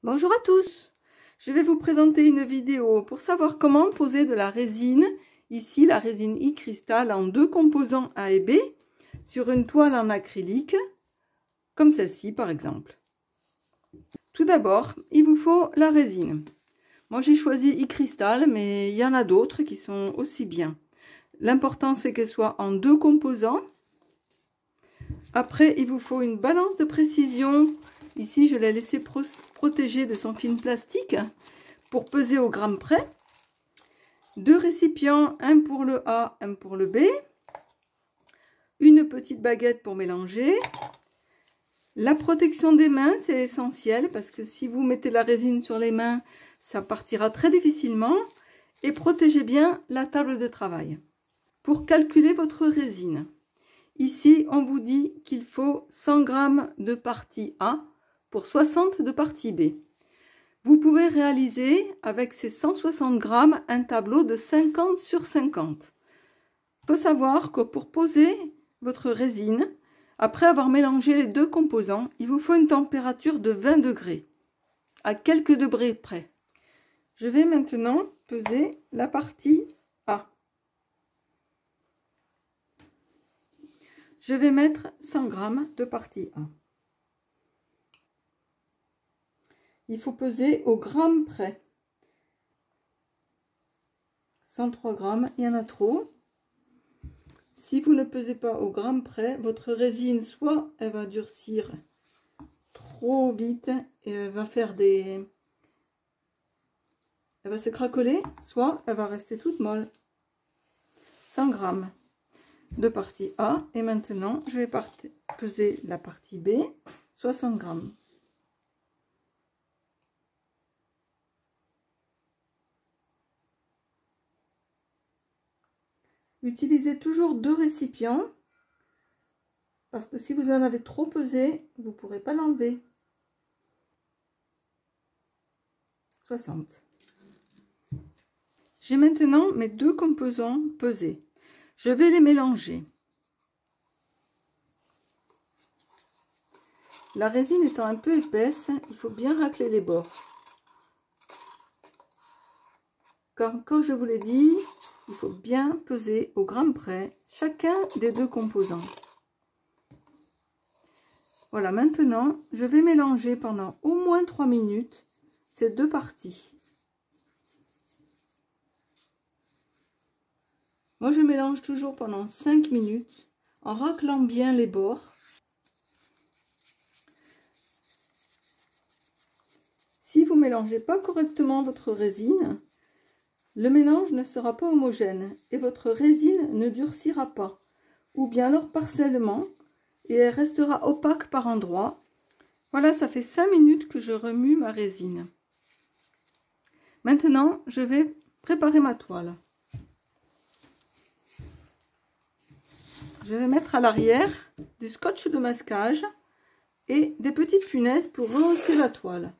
Bonjour à tous, je vais vous présenter une vidéo pour savoir comment poser de la résine, ici la résine iCrystal en deux composants A et B, sur une toile en acrylique, comme celle-ci par exemple. Tout d'abord, il vous faut la résine. Moi j'ai choisi iCrystal, mais il y en a d'autres qui sont aussi bien. L'important c'est qu'elle soit en deux composants. Après, il vous faut une balance de précision. Ici, je l'ai laissé protéger de son film plastique pour peser au gramme près. Deux récipients, un pour le A, un pour le B. Une petite baguette pour mélanger. La protection des mains, c'est essentiel parce que si vous mettez la résine sur les mains, ça partira très difficilement. Et protégez bien la table de travail. Pour calculer votre résine, ici, on vous dit qu'il faut 100 g de partie A pour 60 de partie B. Vous pouvez réaliser avec ces 160 g un tableau de 50 sur 50. Il faut savoir que pour poser votre résine, après avoir mélangé les deux composants, il vous faut une température de 20 degrés, à quelques degrés près. Je vais maintenant peser la partie A. Je vais mettre 100 g de partie A. Il faut peser au gramme près. 103 g, il y en a trop. Si vous ne pesez pas au gramme près, votre résine, soit elle va durcir trop vite et elle va faire elle va se craqueler, soit elle va rester toute molle. 100 g de partie A. Et maintenant, je vais peser la partie B, 60 g. Utilisez toujours deux récipients parce que si vous en avez trop pesé, vous ne pourrez pas l'enlever. 60. J'ai maintenant mes deux composants pesés. Je vais les mélanger. La résine étant un peu épaisse, il faut bien racler les bords. Comme je vous l'ai dit, il faut bien peser au gramme près chacun des deux composants. Voilà, maintenant, je vais mélanger pendant au moins 3 minutes ces deux parties. Moi, je mélange toujours pendant 5 minutes en raclant bien les bords. Si vous ne mélangez pas correctement votre résine, le mélange ne sera pas homogène et votre résine ne durcira pas, ou bien alors partiellement, et elle restera opaque par endroits. Voilà, ça fait 5 minutes que je remue ma résine. Maintenant, je vais préparer ma toile. Je vais mettre à l'arrière du scotch de masquage et des petites punaises pour rehausser la toile.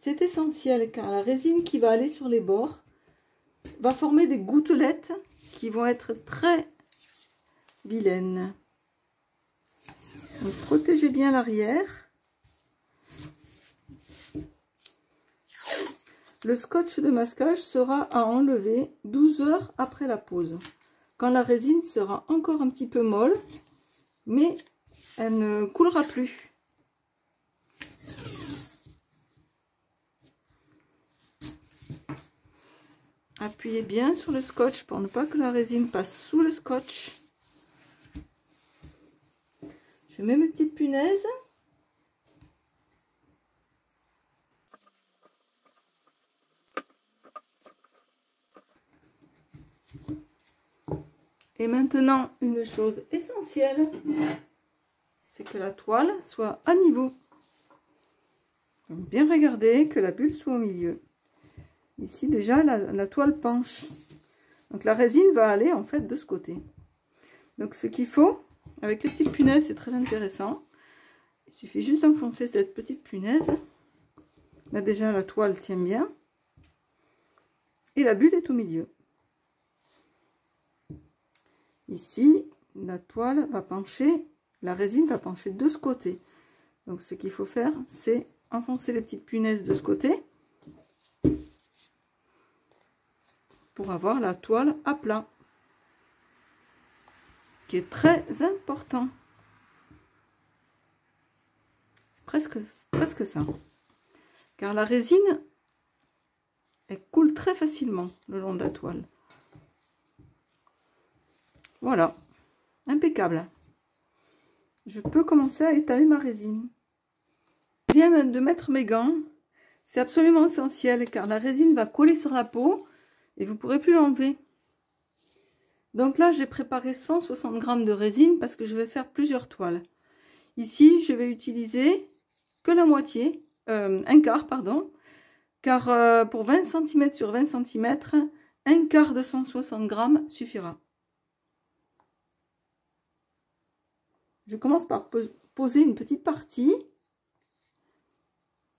C'est essentiel car la résine qui va aller sur les bords va former des gouttelettes qui vont être très vilaines. Donc, protégez bien l'arrière. Le scotch de masquage sera à enlever 12 heures après la pose, quand la résine sera encore un petit peu molle, mais elle ne coulera plus. Appuyez bien sur le scotch pour ne pas que la résine passe sous le scotch. Je mets mes petites punaises. Et maintenant, une chose essentielle, c'est que la toile soit à niveau. Donc bien regarder que la bulle soit au milieu. Ici déjà la toile penche. Donc la résine va aller en fait de ce côté. Donc ce qu'il faut, avec les petites punaises, c'est très intéressant. Il suffit juste d'enfoncer cette petite punaise. Là déjà la toile tient bien. Et la bulle est au milieu. Ici, la toile va pencher, la résine va pencher de ce côté. Donc ce qu'il faut faire, c'est enfoncer les petites punaises de ce côté pour avoir la toile à plat, qui est très important. C'est presque ça. Car la résine, elle coule très facilement le long de la toile. Voilà, impeccable. Je peux commencer à étaler ma résine. Je viens de mettre mes gants. C'est absolument essentiel car la résine va coller sur la peau et vous ne pourrez plus l'enlever. Donc là, j'ai préparé 160 g de résine parce que je vais faire plusieurs toiles. Ici, je vais utiliser que la moitié, un quart, pardon, car pour 20 cm sur 20 cm, un quart de 160 g suffira. Je commence par poser une petite partie.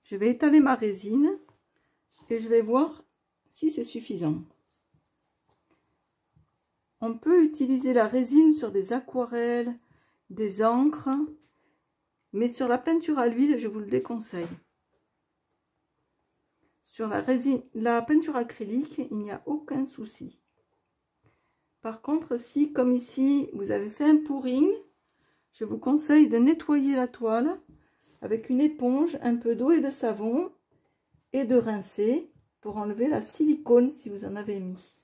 Je vais étaler ma résine et je vais voir si c'est suffisant. On peut utiliser la résine sur des aquarelles, des encres, mais sur la peinture à l'huile, je vous le déconseille. Sur la peinture acrylique, il n'y a aucun souci. Par contre, si, comme ici, vous avez fait un pouring, je vous conseille de nettoyer la toile avec une éponge, un peu d'eau et de savon et de rincer pour enlever la silicone si vous en avez mis.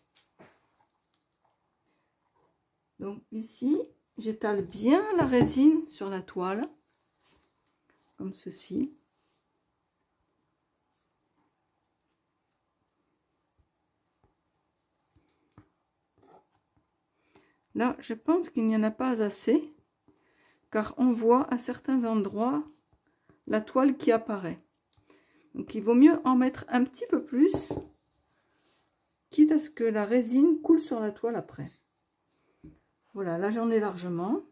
Donc ici, j'étale bien la résine sur la toile, comme ceci. Là, je pense qu'il n'y en a pas assez, car on voit à certains endroits la toile qui apparaît. Donc il vaut mieux en mettre un petit peu plus, quitte à ce que la résine coule sur la toile après. Voilà, là j'en ai largement.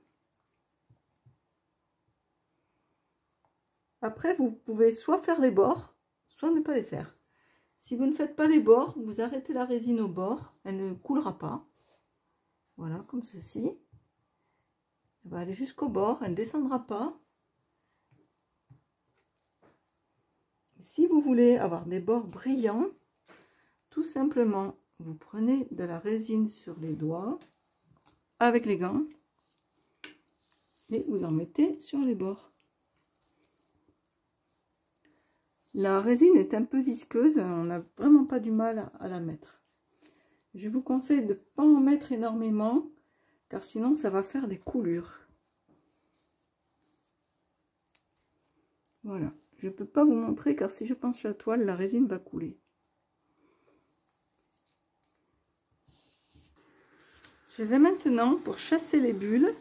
Après, vous pouvez soit faire les bords, soit ne pas les faire. Si vous ne faites pas les bords, vous arrêtez la résine au bord, elle ne coulera pas. Voilà, comme ceci. Elle va aller jusqu'au bord, elle ne descendra pas. Si vous voulez avoir des bords brillants, tout simplement, vous prenez de la résine sur les doigts, avec les gants, et vous en mettez sur les bords. La résine est un peu visqueuse, on n'a vraiment pas du mal à la mettre. Je vous conseille de ne pas en mettre énormément, car sinon ça va faire des coulures. Voilà, je ne peux pas vous montrer, car si je penche la toile, la résine va couler. Je vais maintenant, pour chasser les bulles,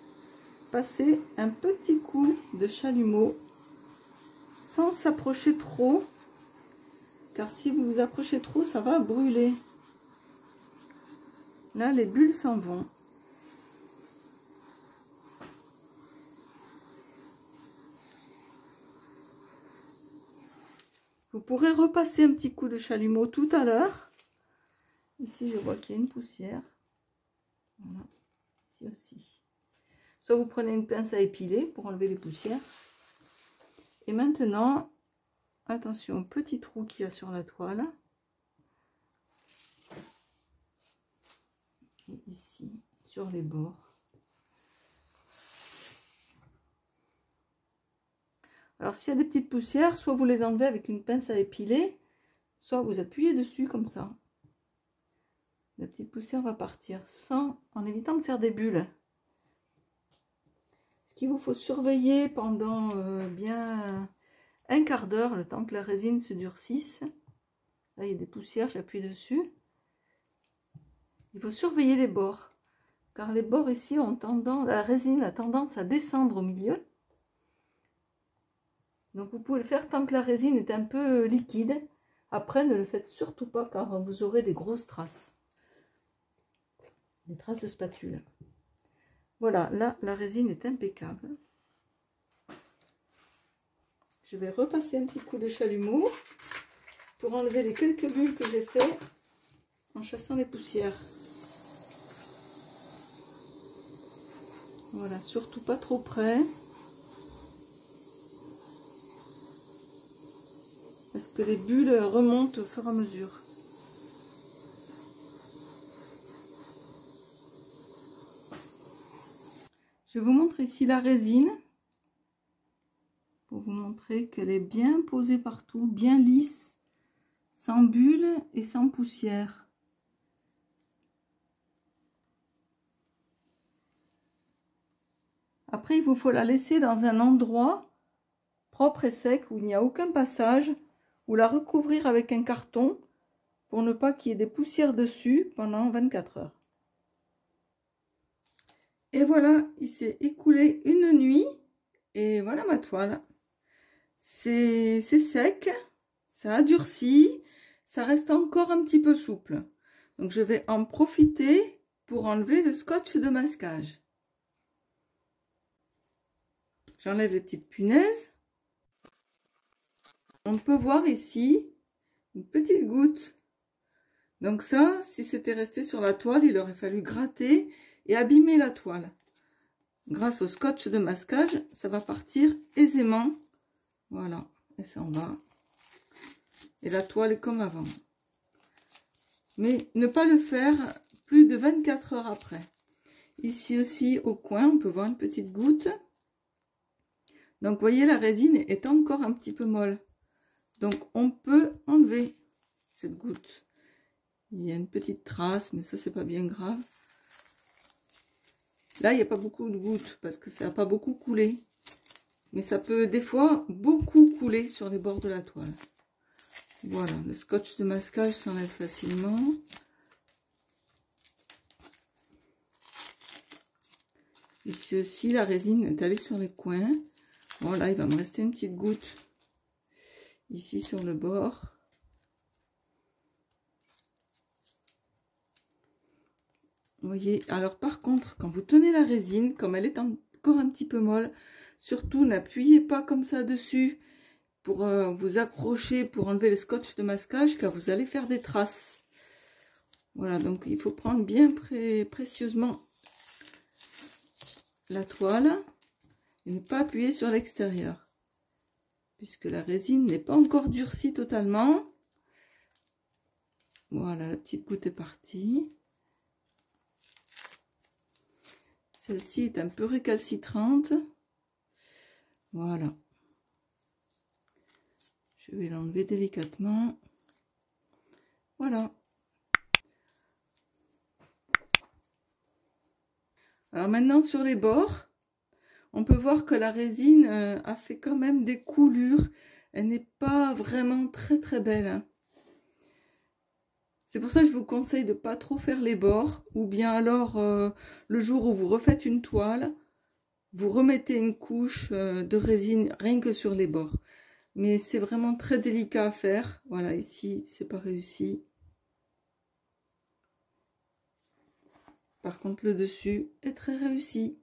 passer un petit coup de chalumeau sans s'approcher trop, car si vous vous approchez trop, ça va brûler. Là, les bulles s'en vont. Vous pourrez repasser un petit coup de chalumeau tout à l'heure. Ici, je vois qu'il y a une poussière. Voilà, ici aussi. Soit vous prenez une pince à épiler pour enlever les poussières. Et maintenant, attention au petit trou qu'il y a sur la toile. Et ici, sur les bords. Alors, s'il y a des petites poussières, soit vous les enlevez avec une pince à épiler, soit vous appuyez dessus comme ça. La petite poussière va partir en évitant de faire des bulles. Ce qu'il vous faut surveiller pendant bien un quart d'heure, le temps que la résine se durcisse. Là, il y a des poussières, j'appuie dessus. Il faut surveiller les bords, car les bords ici ont tendance, la résine a tendance à descendre au milieu. Donc vous pouvez le faire tant que la résine est un peu liquide. Après, ne le faites surtout pas, car vous aurez des grosses traces. Des traces de spatule. Voilà, là, la résine est impeccable. Je vais repasser un petit coup de chalumeau pour enlever les quelques bulles que j'ai fait en chassant les poussières. Voilà, surtout pas trop près. parce que les bulles remontent au fur et à mesure. Je vous montre ici la résine pour vous montrer qu'elle est bien posée partout, bien lisse, sans bulles et sans poussière. Après, il vous faut la laisser dans un endroit propre et sec où il n'y a aucun passage, ou la recouvrir avec un carton pour ne pas qu'il y ait des poussières dessus pendant 24 heures. Et voilà, il s'est écoulé une nuit et voilà ma toile. C'est sec, ça a durci, ça reste encore un petit peu souple. Donc je vais en profiter pour enlever le scotch de masquage. J'enlève les petites punaises. On peut voir ici une petite goutte. Donc ça, si c'était resté sur la toile, il aurait fallu gratter et abîmer la toile. Grâce au scotch de masquage, ça va partir aisément. Voilà, et ça en va. Et la toile est comme avant. Mais ne pas le faire plus de 24 heures après. Ici aussi, au coin, on peut voir une petite goutte. Donc, vous voyez, la résine est encore un petit peu molle. Donc, on peut enlever cette goutte. Il y a une petite trace, mais ça, c'est pas bien grave. Là, il n'y a pas beaucoup de gouttes parce que ça n'a pas beaucoup coulé. Mais ça peut, des fois, beaucoup couler sur les bords de la toile. Voilà, le scotch de masquage s'enlève facilement. Ici aussi, la résine est allée sur les coins. Voilà, il va me rester une petite goutte ici sur le bord. Vous voyez, alors par contre, quand vous tenez la résine, comme elle est encore un petit peu molle, surtout n'appuyez pas comme ça dessus pour vous accrocher, pour enlever le scotch de masquage, car vous allez faire des traces. Voilà, donc il faut prendre bien précieusement la toile et ne pas appuyer sur l'extérieur, puisque la résine n'est pas encore durcie totalement. Voilà, la petite goutte est partie. Celle-ci est un peu récalcitrante. Voilà. Je vais l'enlever délicatement. Voilà. Alors maintenant, sur les bords, on peut voir que la résine a fait quand même des coulures. Elle n'est pas vraiment très belle, hein. C'est pour ça que je vous conseille de ne pas trop faire les bords. Ou bien alors, le jour où vous refaites une toile, vous remettez une couche de résine rien que sur les bords. Mais c'est vraiment très délicat à faire. Voilà, ici, c'est pas réussi. Par contre, le dessus est très réussi.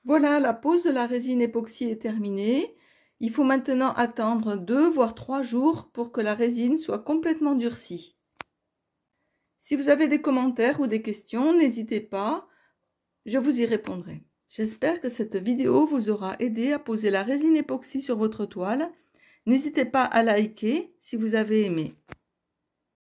Voilà, la pose de la résine époxy est terminée. Il faut maintenant attendre 2 voire 3 jours pour que la résine soit complètement durcie. Si vous avez des commentaires ou des questions, n'hésitez pas, je vous y répondrai. J'espère que cette vidéo vous aura aidé à poser la résine époxy sur votre toile. N'hésitez pas à liker si vous avez aimé.